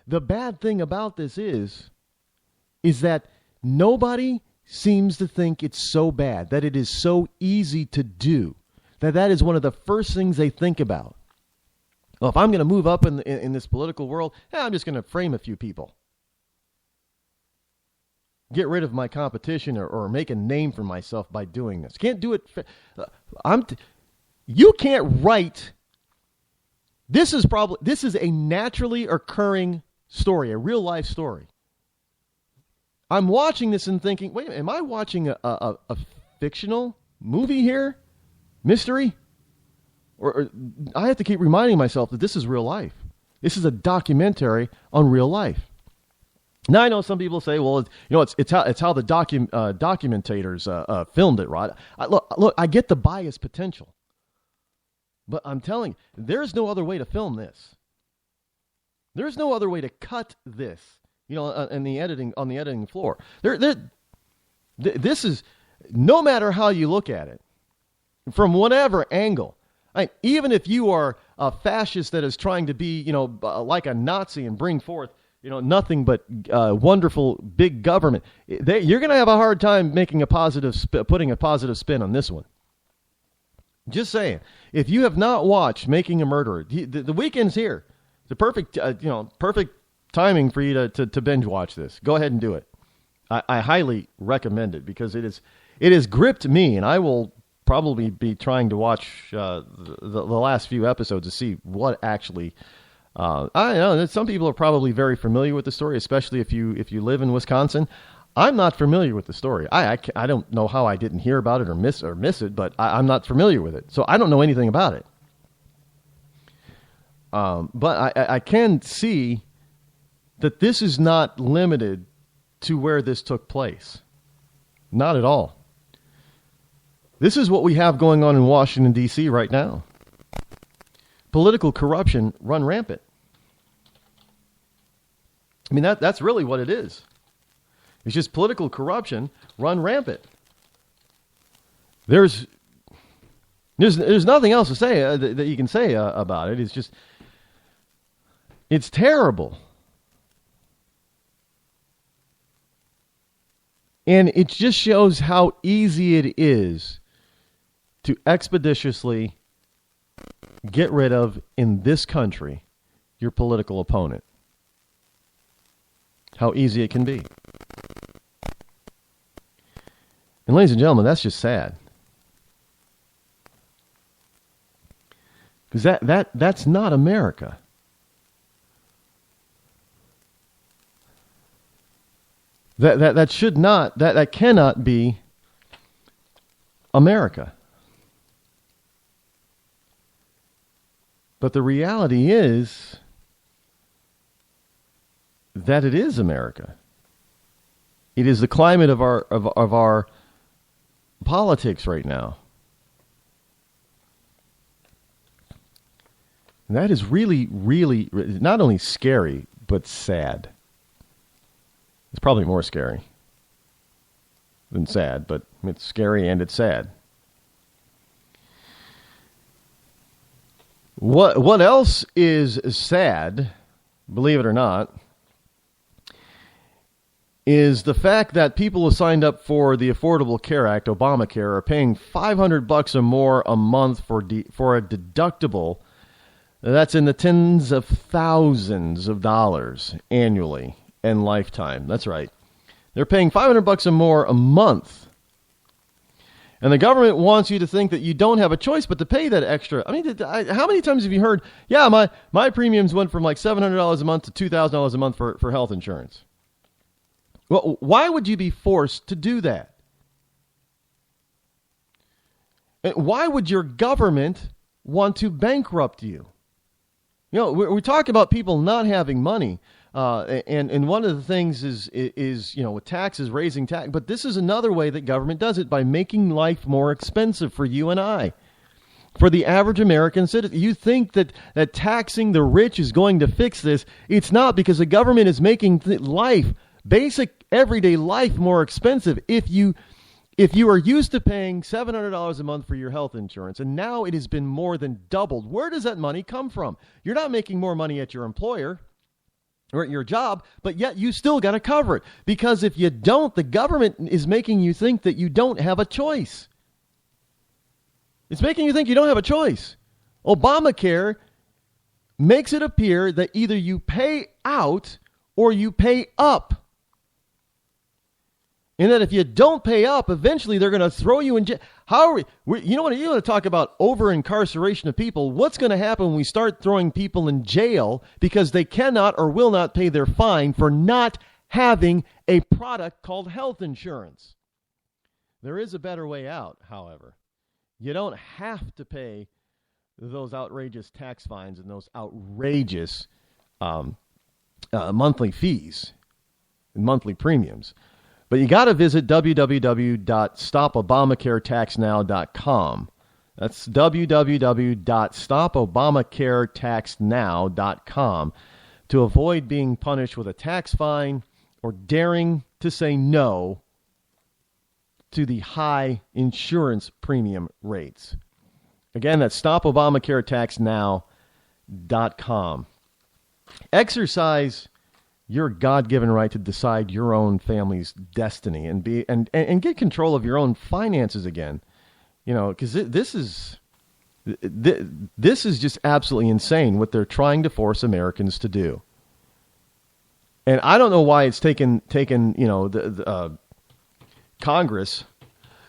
the bad thing about this is that nobody seems to think it's so bad, that it is so easy to do, that is one of the first things they think about. Well, if I'm going to move up in this political world, I'm just going to frame a few people. Get rid of my competition or make a name for myself by doing this. Can't do it. You can't write. This is a naturally occurring story, a real life story. I'm watching this and thinking, wait a minute, am I watching a fictional movie here? Mystery? Or I have to keep reminding myself that this is real life. This is a documentary on real life. Now I know some people say, well, it's how the documentators filmed it, Rod. Look, I get the bias potential, but I'm telling you, there's no other way to film this. There's no other way to cut this. On the editing floor. This is, no matter how you look at it, from whatever angle. Even if you are a fascist that is trying to be, like a Nazi and bring forth, nothing but wonderful big government, you're going to have a hard time putting a positive spin on this one. Just saying. If you have not watched Making a Murderer, the weekend's here. It's a perfect timing for you to binge watch this. Go ahead and do it. I highly recommend it because it has gripped me, and I will probably be trying to watch the last few episodes to see what actually. I know that some people are probably very familiar with the story, especially if you live in Wisconsin. I'm not familiar with the story. I don't know how I didn't hear about it or miss it, but I'm not familiar with it, so I don't know anything about it. But I can see that this is not limited to where this took place. Not at all. This is what we have going on in Washington, D.C. right now. Political corruption run rampant. I mean, that's really what it is. It's just political corruption run rampant. There's nothing else to say that you can say about it. It's terrible. And it just shows how easy it is to expeditiously get rid of, in this country, your political opponent. How easy it can be. And ladies and gentlemen, that's just sad. Because that's not America. That cannot be America. But the reality is that it is America. It is the climate of our politics right now. And that is really, really not only scary, but sad. It's probably more scary than sad, but it's scary and it's sad. What else is sad, believe it or not, is the fact that people who signed up for the Affordable Care Act, Obamacare, are paying $500 or more a month for a deductible that's in the tens of thousands of dollars annually and lifetime. That's right. They're paying $500 or more a month. And the government wants you to think that you don't have a choice but to pay that extra. I mean, how many times have you heard, my premiums went from like $700 a month to $2,000 a month for health insurance? Well, why would you be forced to do that? And why would your government want to bankrupt you? We talk about people not having money. And one of the things is with taxes, raising tax. But this is another way that government does it, by making life more expensive for you and I. For the average American citizen, you think that taxing the rich is going to fix this. It's not, because the government is making basic everyday life more expensive. If you are used to paying $700 a month for your health insurance, and now it has been more than doubled, where does that money come from? You're not making more money at your employer. or at your job, but yet you still got to cover it. Because if you don't, the government is making you think that you don't have a choice. It's making you think you don't have a choice. Obamacare makes it appear that either you pay out or you pay up. And that if you don't pay up, eventually they're going to throw you in jail. How are we? You know what? You want to talk about over-incarceration of people. What's going to happen when we start throwing people in jail because they cannot or will not pay their fine for not having a product called health insurance? There is a better way out, however. You don't have to pay those outrageous tax fines and those outrageous monthly fees and monthly premiums. But you got to visit www.stopobamacaretaxnow.com. That's www.stopobamacaretaxnow.com to avoid being punished with a tax fine or daring to say no to the high insurance premium rates. Again, that's stopobamacaretaxnow.com. Exercise your God-given right to decide your own family's destiny and get control of your own finances again. You know, because this is just absolutely insane what they're trying to force Americans to do. And I don't know why it's taken you know the Congress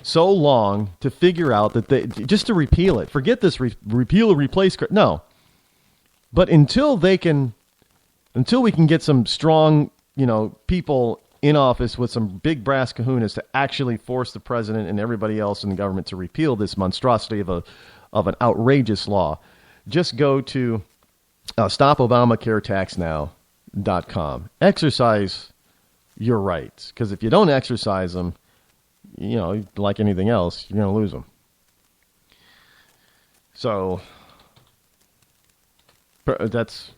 so long to figure out that they just to repeal it. Forget this repeal or replace. No, but until we can get some strong, you know, people in office with some big brass kahunas to actually force the president and everybody else in the government to repeal this monstrosity of an outrageous law, just go to stopobamacaretaxnow.com. Exercise your rights, because if you don't exercise them, you know, like anything else, you're going to lose them. So that's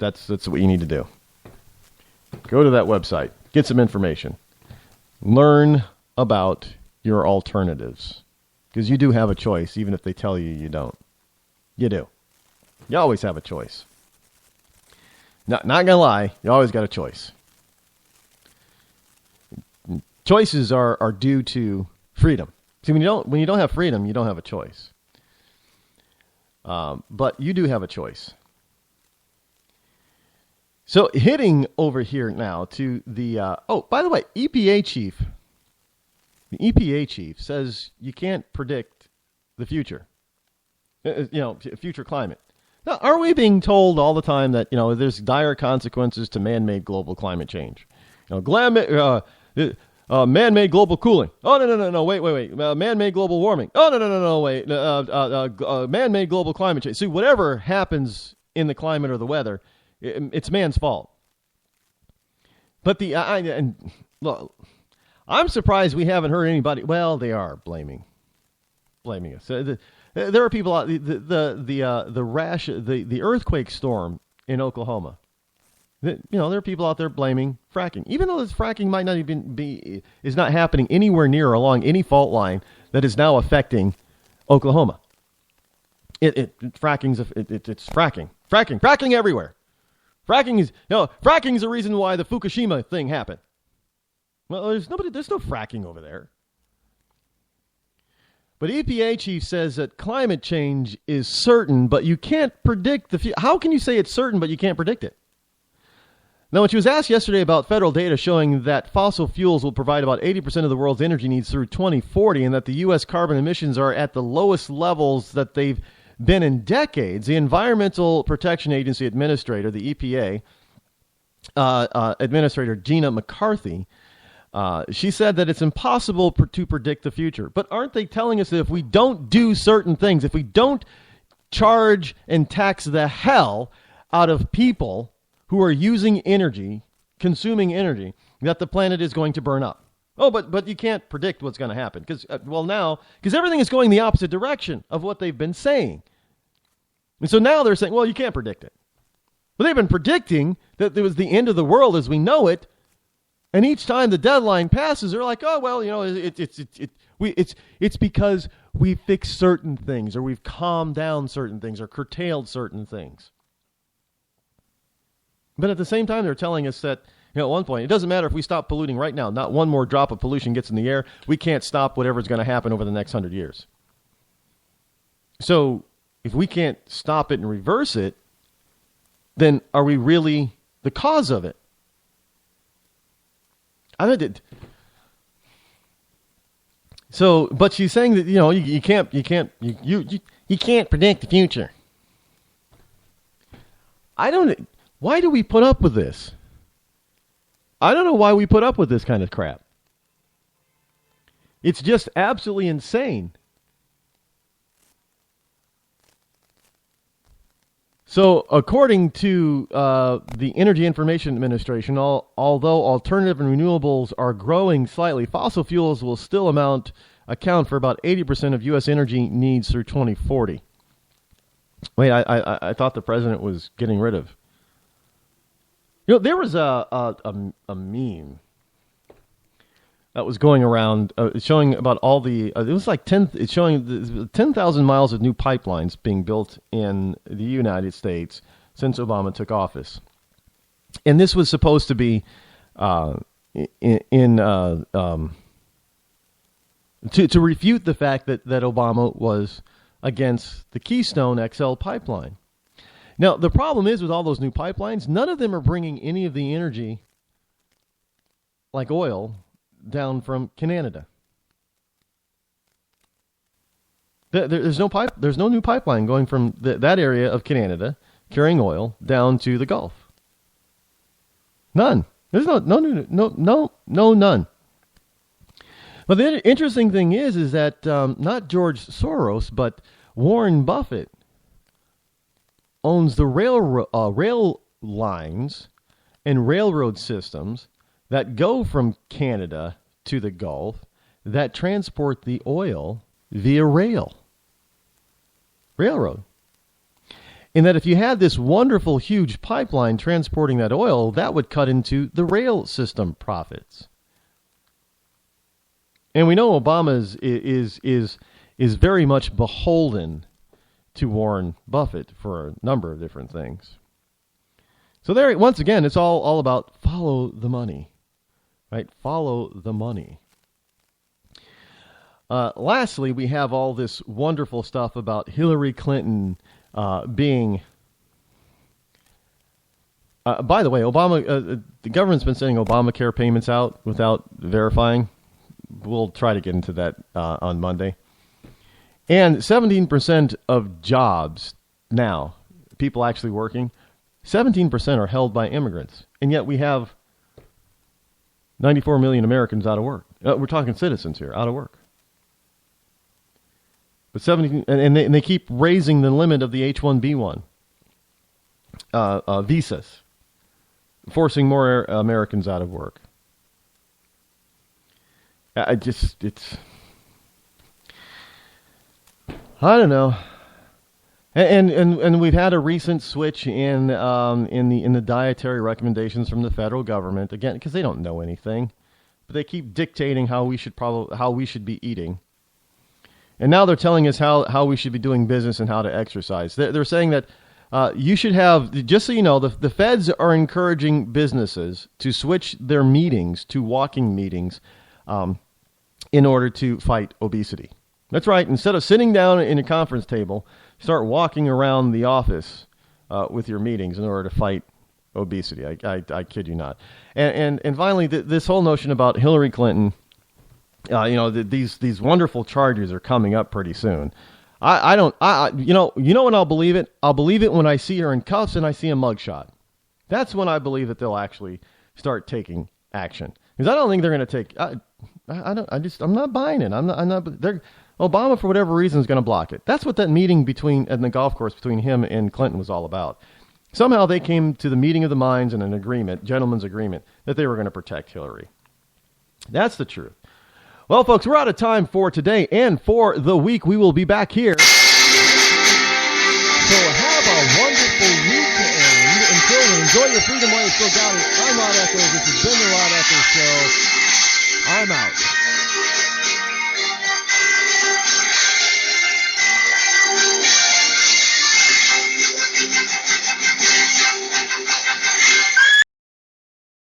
what you need to do. Go to that website, get some information, learn about your alternatives, because you do have a choice, even if they tell you you don't. You do. You always have a choice. Not gonna lie, you always got a choice. Choices are due to freedom. See, when you don't have freedom, you don't have a choice. But you do have a choice. So hitting over here now to the, by the way, EPA chief. The EPA chief says you can't predict the future, future climate. Now, are we being told all the time that, you know, there's dire consequences to man-made global climate change? You know, man-made global cooling. Oh, no, wait. Man-made global warming. Oh, no, wait. Man-made global climate change. See, whatever happens in the climate or the weather, it's man's fault. But look, I'm surprised we haven't heard anybody. Well, they are blaming us. There are people out the earthquake storm in Oklahoma. There are people out there blaming fracking, even though this fracking might not even is not happening anywhere near along any fault line that is now affecting Oklahoma. It's fracking everywhere. Fracking is the reason why the Fukushima thing happened. Well, there's no fracking over there. But EPA chief says that climate change is certain, but you can't predict the future. How can you say it's certain, but you can't predict it? Now, when she was asked yesterday about federal data showing that fossil fuels will provide about 80% of the world's energy needs through 2040 and that the U.S. carbon emissions are at the lowest levels that they've been in decades, the Environmental Protection Agency administrator, the EPA administrator Gina McCarthy, she said that it's impossible to predict the future. But aren't they telling us that if we don't do certain things, if we don't charge and tax the hell out of people who are using energy, consuming energy, that the planet is going to burn up? Oh, but you can't predict what's going to happen because everything is going the opposite direction of what they've been saying. And so now they're saying, well, you can't predict it. But they've been predicting that there was the end of the world as we know it. And each time the deadline passes, they're like, oh, well, it's because we fixed certain things or we've calmed down certain things or curtailed certain things. But at the same time, they're telling us that, at one point, it doesn't matter if we stop polluting right now. Not one more drop of pollution gets in the air. We can't stop whatever's going to happen over the next 100 years. So if we can't stop it and reverse it, then are we really the cause of it? So, but she's saying that, you can't predict the future. Why do we put up with this? I don't know why we put up with this kind of crap. It's just absolutely insane. So, according to the Energy Information Administration, although alternative and renewables are growing slightly, fossil fuels will still account for about 80% of U.S. energy needs through 2040. Wait, I thought the president was getting rid of. There was a meme that was going around showing about all the. It was like 10. It's showing 10,000 miles of new pipelines being built in the United States since Obama took office, and this was supposed to be to refute the fact that Obama was against the Keystone XL pipeline. Now, the problem is with all those new pipelines, none of them are bringing any of the energy, like oil, down from Canada. There's no new pipeline going from that area of Canada carrying oil down to the Gulf. None. There's no none. But the interesting thing is that not George Soros, but Warren Buffett owns the rail lines and railroad systems that go from Canada to the Gulf that transport the oil via railroad. And that if you had this wonderful, huge pipeline transporting that oil, that would cut into the rail system profits. And we know Obama is very much beholden to Warren Buffett for a number of different things. So there, once again, it's all about follow the money, right? Follow the money. Lastly, we have all this wonderful stuff about Hillary Clinton being. By the way, Obama, the government's been sending Obamacare payments out without verifying. We'll try to get into that on Monday. And 17% of jobs now, people actually working, 17% are held by immigrants. And yet we have 94 million Americans out of work. We're talking citizens here, out of work. But 17, and they keep raising the limit of the H-1B1 visas, forcing more Americans out of work. I don't know. And we've had a recent switch in the dietary recommendations from the federal government, again, because they don't know anything, but they keep dictating how we should be eating. And now they're telling us how we should be doing business and how to exercise. They're saying that you should have, just so you know, the feds are encouraging businesses to switch their meetings to walking meetings in order to fight obesity. That's right. Instead of sitting down in a conference table, start walking around the office with your meetings in order to fight obesity. I kid you not. And finally, this whole notion about Hillary Clinton, these wonderful charges are coming up pretty soon. You know when I'll believe it? I'll believe it when I see her in cuffs and I see a mugshot. That's when I believe that they'll actually start taking action. Because I don't think they're going to take. I'm not buying it. I'm not. Obama, for whatever reason, is going to block it. That's what that meeting in the golf course between him and Clinton was all about. Somehow they came to the meeting of the minds and an agreement, gentleman's agreement, that they were going to protect Hillary. That's the truth. Well, folks, we're out of time for today and for the week. We will be back here. So have a wonderful weekend. Until then, enjoy your freedom while you still got it. I'm Rod Eccles. This has been the Rod Eccles Show. I'm out.